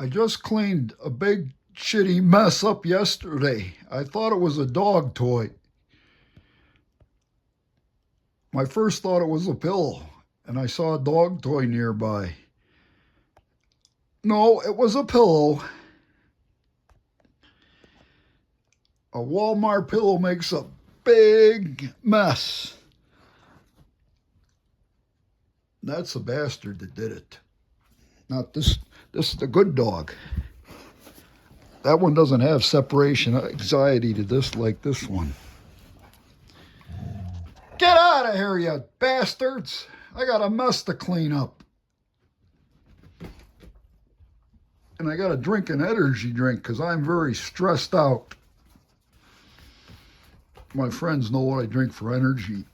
I just cleaned a big shitty mess up yesterday. I thought it was a dog toy. My first thought it was a pillow, and I saw a dog toy nearby. No, it was a pillow. A Walmart pillow makes a big mess. That's the bastard that did it. Not this. This is the good dog. That one doesn't have separation anxiety to this like this one. Get out of here, you bastards. I got a mess to clean up. And I got to drink an energy drink because I'm very stressed out. My friends know what I drink for energy.